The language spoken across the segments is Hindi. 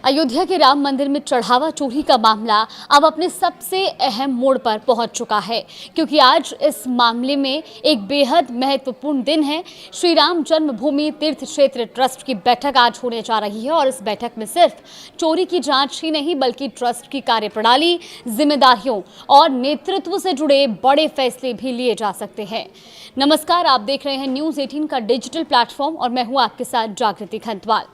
अयोध्या के राम मंदिर में चढ़ावा चोरी का मामला अब अपने सबसे अहम मोड़ पर पहुंच चुका है, क्योंकि आज इस मामले में एक बेहद महत्वपूर्ण दिन है। श्री राम जन्मभूमि तीर्थ क्षेत्र ट्रस्ट की बैठक आज होने जा रही है और इस बैठक में सिर्फ चोरी की जांच ही नहीं बल्कि ट्रस्ट की कार्यप्रणाली, जिम्मेदारियों और नेतृत्व से जुड़े बड़े फैसले भी लिए जा सकते हैं। नमस्कार, आप देख रहे हैं न्यूज़ 18 का डिजिटल प्लेटफॉर्म और मैं हूं आपके साथ जागृति खंतवाल।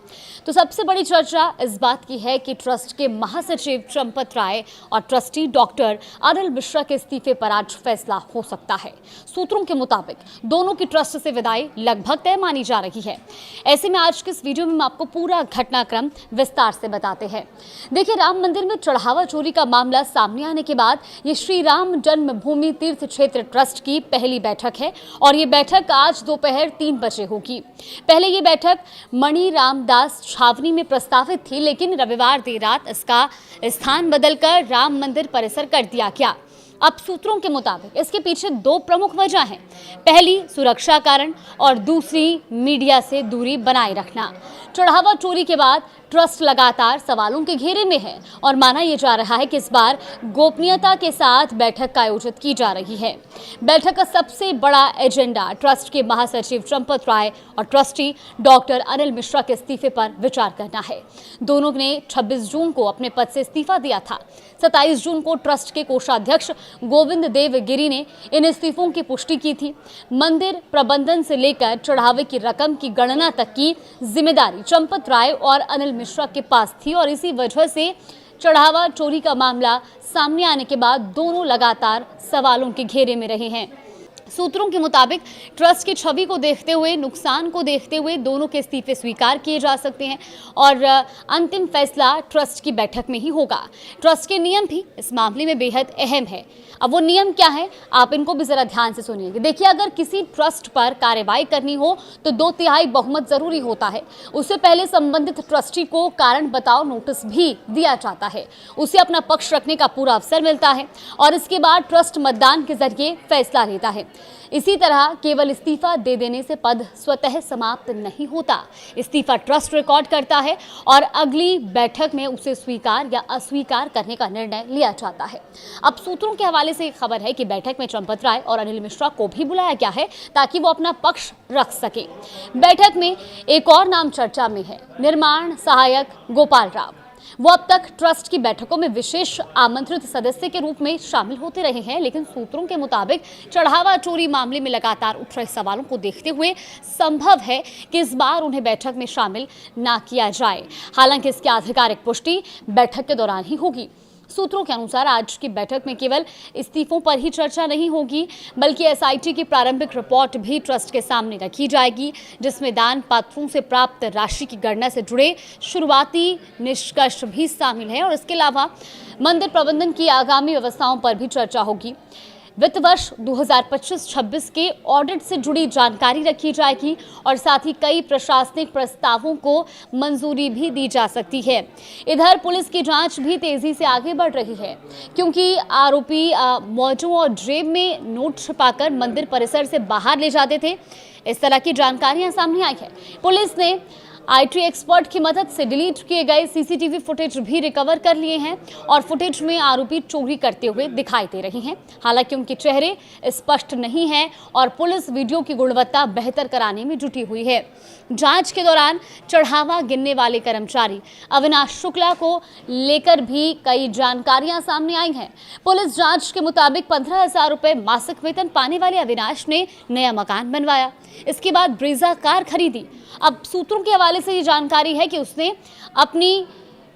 तो सबसे बड़ी चर्चा इस बात की है कि ट्रस्ट के महासचिव चंपत राय और ट्रस्टी डॉक्टर अनिल मिश्रा के इस्तीफे पर आज फैसला हो सकता है। सूत्रों के मुताबिक दोनों की ट्रस्ट से विदाई लगभग तय मानी जा रही है। ऐसे में आज के इस वीडियो में हम आपको पूरा घटनाक्रम विस्तार से बताते हैं। देखिए, राम मंदिर में चढ़ावा चोरी का मामला सामने आने के बाद ये श्री राम जन्मभूमि तीर्थ क्षेत्र ट्रस्ट की पहली बैठक है और ये बैठक आज दोपहर 3 बजे होगी। पहले ये बैठक मणि रामदास छावनी में प्रस्तावित थी, लेकिन रविवार देर रात इसका स्थान बदलकर राम मंदिर परिसर कर दिया गया। अब सूत्रों के मुताबिक इसके पीछे 2 प्रमुख वजह हैं। पहली सुरक्षा कारण और दूसरी मीडिया से दूरी बनाए रखना। चढ़ावा चोरी के बाद ट्रस्ट लगातार सवालों के घेरे में है और माना यह जा रहा है कि इस बार गोपनीयता के साथ बैठक का आयोजित की जा रही है। बैठक का सबसे बड़ा एजेंडा ट्रस्ट के महासचिव चंपत राय और ट्रस्टी डॉक्टर अनिल मिश्रा के इस्तीफे पर विचार करना है। दोनों ने 26 जून को अपने पद से इस्तीफा दिया था। 27 जून को ट्रस्ट के कोषाध्यक्ष गोविंद देव गिरी ने इन इस्तीफों की पुष्टि की थी। मंदिर प्रबंधन से लेकर चढ़ावे की रकम की गणना तक की जिम्मेदारी चंपत राय और अनिल मिश्रा के पास थी और इसी वजह से चढ़ावा चोरी का मामला सामने आने के बाद दोनों लगातार सवालों के घेरे में रहे हैं। सूत्रों के मुताबिक ट्रस्ट की छवि को देखते हुए, नुकसान को देखते हुए दोनों के इस्तीफे स्वीकार किए जा सकते हैं और अंतिम फैसला ट्रस्ट की बैठक में ही होगा। ट्रस्ट के नियम भी इस मामले में बेहद अहम है। अब वो नियम क्या है, आप इनको भी जरा ध्यान से सुनिएगा। देखिए, अगर किसी ट्रस्ट पर कार्रवाई करनी हो तो 2/3 बहुमत जरूरी होता है। उससे पहले संबंधित ट्रस्टी को कारण बताओ नोटिस भी दिया जाता है। उसे अपना पक्ष रखने का पूरा अवसर मिलता है और इसके बाद ट्रस्ट मतदान के जरिए फैसला लेता है। इसी तरह केवल इस्तीफा दे देने से पद स्वतः समाप्त नहीं होता। इस्तीफा ट्रस्ट रिकॉर्ड करता है और अगली बैठक में उसे स्वीकार या अस्वीकार करने का निर्णय लिया जाता है। अब सूत्रों के हवाले से खबर है कि बैठक में चंपत राय और अनिल मिश्रा को भी बुलाया गया है ताकि वो अपना पक्ष रख सके। बैठक में एक और नाम चर्चा में है, निर्माण सहायक गोपाल राव। वो अब तक ट्रस्ट की बैठकों में विशेष आमंत्रित सदस्य के रूप में शामिल होते रहे हैं, लेकिन सूत्रों के मुताबिक चढ़ावा चोरी मामले में लगातार उठ रहे सवालों को देखते हुए संभव है कि इस बार उन्हें बैठक में शामिल ना किया जाए। हालांकि इसकी आधिकारिक पुष्टि बैठक के दौरान ही होगी। सूत्रों के अनुसार आज की बैठक में केवल इस्तीफों पर ही चर्चा नहीं होगी बल्कि एसआईटी की प्रारंभिक रिपोर्ट भी ट्रस्ट के सामने रखी जाएगी, जिसमें दान पात्रों से प्राप्त राशि की गणना से जुड़े शुरुआती निष्कर्ष भी शामिल है और इसके अलावा मंदिर प्रबंधन की आगामी व्यवस्थाओं पर भी चर्चा होगी। वित्त वर्ष 2025-26 के ऑडिट से जुड़ी जानकारी रखी जाएगी और साथ ही कई प्रशासनिक प्रस्तावों को मंजूरी भी दी जा सकती है। इधर पुलिस की जांच भी तेजी से आगे बढ़ रही है, क्योंकि आरोपी मौजों और जेब में नोट छिपाकर मंदिर परिसर से बाहर ले जाते थे। इस तरह की जानकारियां सामने आई है। पुलिस ने आईटी एक्सपर्ट की मदद से डिलीट किए गए सीसीटीवी फुटेज भी रिकवर कर लिए हैं और फुटेज में आरोपी चोरी करते हुए दिखाई दे रहे हैं। हालांकि उनके चेहरे स्पष्ट नहीं हैं और पुलिस वीडियो की गुणवत्ता बेहतर कराने में जुटी हुई है। जांच के दौरान चढ़ावा गिनने वाले कर्मचारी अविनाश शुक्ला को लेकर भी कई जानकारियां सामने आई हैं। पुलिस जांच के मुताबिक 15,000 रुपए मासिक वेतन पाने वाले अविनाश ने नया मकान बनवाया। इसके बाद ब्रीजा कार खरीदी। अब सूत्रों के हवाले से ये जानकारी है कि उसने अपनी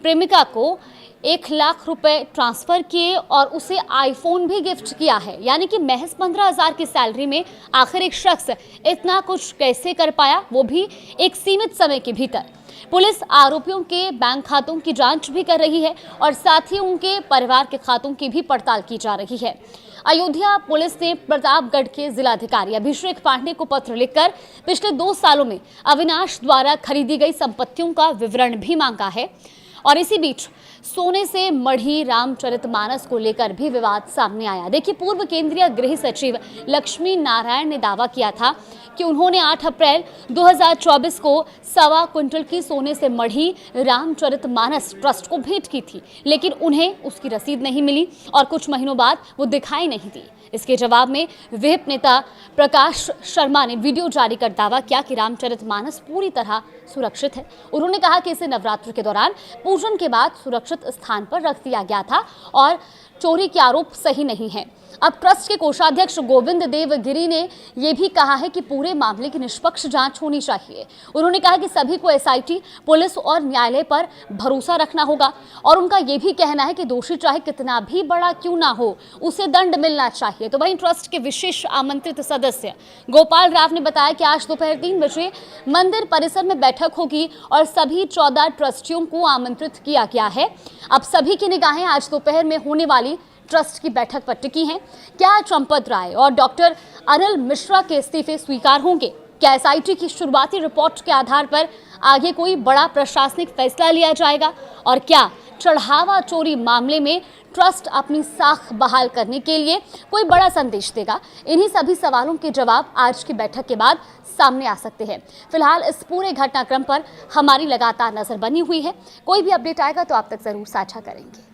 प्रेमिका को 1 लाख रुपए ट्रांसफर किए और उसे आईफोन भी गिफ्ट किया है। यानी कि महज 15,000 की सैलरी में आखिर एक शख्स इतना कुछ कैसे कर पाया, वो भी एक सीमित समय के भीतर। पुलिस आरोपियों के बैंक खातों की जांच भी कर रही है और साथ ही उनके परिवार के खातों की भी पड़ताल की जा रही है। अयोध्या पुलिस ने प्रतापगढ़ के जिलाधिकारी अभिषेक पांडे को पत्र लिखकर पिछले 2 सालों में अविनाश द्वारा खरीदी गई संपत्तियों का विवरण भी मांगा है और इसी बीच सोने से मढ़ी रामचरितमानस को लेकर भी विवाद सामने आया। देखिए, पूर्व केंद्रीय गृह सचिव लक्ष्मी नारायण ने दावा किया था कि उन्होंने 8 अप्रैल 2024 को 1.25 क्विंटल की सोने से मढ़ी रामचरितमानस ट्रस्ट को भेंट की थी, लेकिन उन्हें उसकी रसीद नहीं मिली और कुछ महीनों बाद वो दिखाई नहीं दी। इसके जवाब में विहिप नेता प्रकाश शर्मा ने वीडियो जारी कर दावा किया कि रामचरितमानस पूरी तरह सुरक्षित है। उन्होंने कहा कि इसे नवरात्र के दौरान पूजन के बाद सुरक्षित स्थान पर रख दिया गया था और चोरी के आरोप सही नहीं है। अब ट्रस्ट के कोषाध्यक्ष गोविंद देव गिरी ने यह भी कहा है कि पूरे मामले की निष्पक्ष जांच होनी चाहिए। उन्होंने कहा कि सभी को एसआईटी, पुलिस और न्यायालय पर भरोसा रखना होगा और उनका यह भी कहना है कि दोषी चाहे कितना भी बड़ा क्यों ना हो, उसे दंड मिलना चाहिए। तो वहीं ट्रस्ट के विशेष आमंत्रित सदस्य गोपाल राव ने बताया कि आज दोपहर 3 बजे मंदिर परिसर में बैठक होगी और सभी 14 ट्रस्टियों को आमंत्रित किया गया है। अब सभी की निगाहें आज दोपहर में होने वाली ट्रस्ट की बैठक पर टिकी हैं। क्या चंपत राय और डॉक्टर अनिल मिश्रा के इस्तीफे स्वीकार होंगे? क्या एसआईटी की शुरुआती रिपोर्ट के आधार पर आगे कोई बड़ा प्रशासनिक फैसला लिया जाएगा? और क्या चढ़ावा चोरी मामले में ट्रस्ट अपनी साख बहाल करने के लिए कोई बड़ा संदेश देगा? इन्हीं सभी सवालों के जवाब आज की बैठक के बाद सामने आ सकते हैं। फिलहाल इस पूरे घटनाक्रम पर हमारी लगातार नजर बनी हुई है। कोई भी अपडेट आएगा तो आप तक जरूर साझा करेंगे।